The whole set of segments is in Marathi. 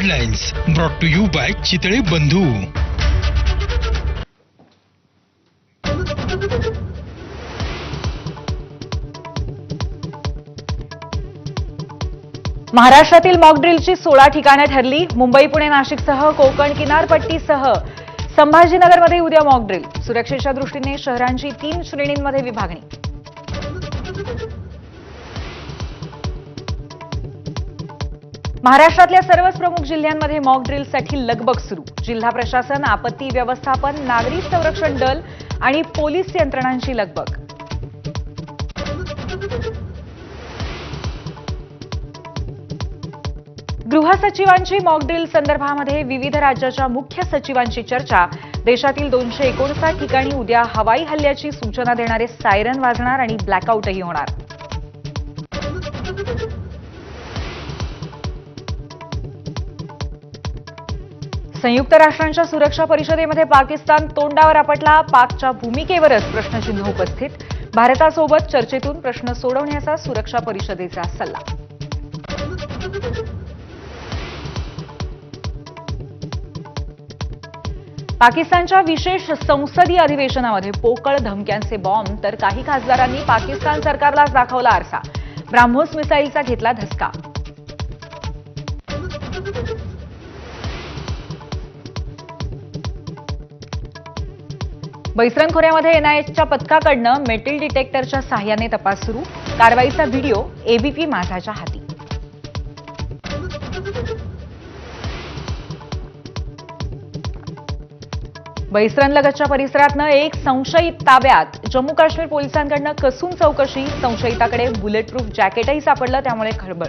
Headlines brought to you by Chitale Bandhu. महाराष्ट्रातील मॉक ड्रिलची 16 ठिकाणे ठरली। मुंबई, पुणे, नाशिकसह कोकण किनारपट्टीसह संभाजीनगरमध्ये उद्या मॉक ड्रिल। सुरक्षेच्या दृष्टीने शहरांची 3 श्रेणींमध्ये विभागणी। महाराष्ट्रातल्या सर्वच प्रमुख जिल्ह्यांमध्ये मॉक ड्रिलसाठी लगबग सुरू। जिल्हा प्रशासन, आपत्ती व्यवस्थापन, नागरी संरक्षण दल आणि पोलीस यंत्रणांची लगबग। गृहसचिवांची मॉक ड्रिल संदर्भामध्ये विविध राज्याच्या मुख्य सचिवांची चर्चा। देशातील 259 ठिकाणी उद्या हवाई हल्ल्याची सूचना देणारे सायरन वाजणार आणि ब्लॅकआउटही होणार। संयुक्त राष्ट्रांच्या सुरक्षा परिषदेमध्ये पाकिस्तान तोंडावर आपटला। पाकच्या भूमिकेवरच प्रश्नचिन्ह उपस्थित। भारतासोबत चर्चेतून प्रश्न सोडवण्याचा सुरक्षा परिषदेचा सल्ला। पाकिस्तानच्या विशेष संसदीय अधिवेशनामध्ये पोकळ धमक्यांचे बॉम्ब, तर काही खासदारांनी पाकिस्तान सरकारलाच दाखवला आरसा। ब्राह्मोस मिसाईलचा घेतला धसका। बैसरन खोऱ्यामध्ये एनआयएच्या पथकाकडनं मेटल डिटेक्टरच्या सहाय्याने तपास सुरू। कारवाईचा व्हिडिओ एबीपी माझाच्या हाती। बैसरनलगतच्या परिसरातनं एक संशयित ताब्यात। जम्मू काश्मीर पोलिसांकडनं कसून चौकशी। संशयिताकडे बुलेटप्रूफ जॅकेटही सापडलं, त्यामुळे खळबळ।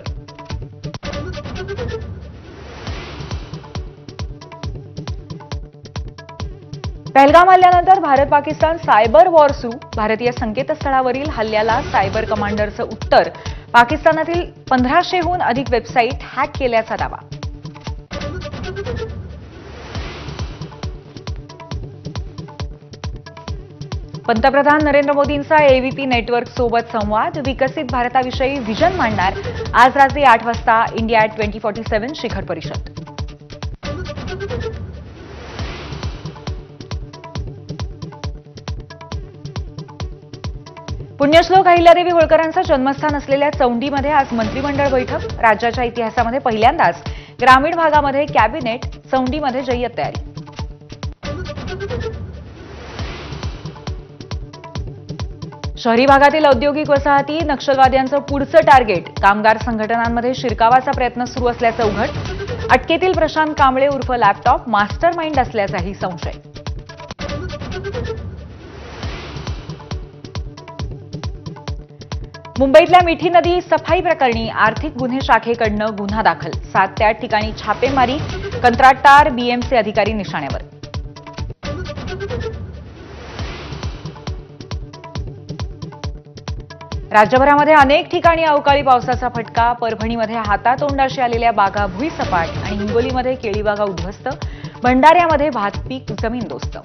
पहलगाम हल्ल्यानंतर भारत पाकिस्तान सायबर वॉर सुरू। भारतीय संकेतस्थळावरील हल्ल्याला सायबर कमांडरचं उत्तर। पाकिस्तानातील 1500हून अधिक वेबसाईट हॅक केल्याचा दावा। पंतप्रधान नरेंद्र मोदींचा एबीपी नेटवर्क सोबत संवाद। विकसित भारताविषयी व्हिजन मांडणार। आज रात्री 8 वाजता इंडिया 2047 शिखर परिषद। पुण्यश्लोक अहिल्यादेवी होळकरांचं जन्मस्थान असलेल्या चौंडीमध्ये आज मंत्रिमंडळ बैठक। राज्याच्या इतिहासामध्ये पहिल्यांदाच ग्रामीण भागामध्ये कॅबिनेट। चौंडीमध्ये जय्यत तयारी। शहरी भागातील औद्योगिक वसाहती नक्षलवाद्यांचं पुढचं टार्गेट। कामगार संघटनांमध्ये शिरकावाचा प्रयत्न सुरू असल्याचं उघड। अटकेतील प्रशांत कांबळे उर्फ लॅपटॉप मास्टर माइंड असल्याचाही संशय। मुंबईतल्या मिठी नदी सफाई प्रकरणी आर्थिक गुन्हे शाखेकडनं गुन्हा दाखल। 7 ते 8 ठिकाणी छापेमारी। कंत्राटदार, बीएमसी अधिकारी निशाण्यावर। राज्यभरामध्ये अनेक ठिकाणी अवकाळी पावसाचा फटका। परभणीमध्ये हातातोंडाशी आलेल्या बागा भुईसपाट आणि हिंगोलीमध्ये केळी बागा उद्ध्वस्त। भंडाऱ्यामध्ये भातपीक जमीनदोस्त।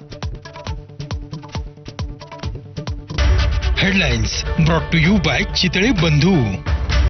Headlines brought to you by Chitale बंधू।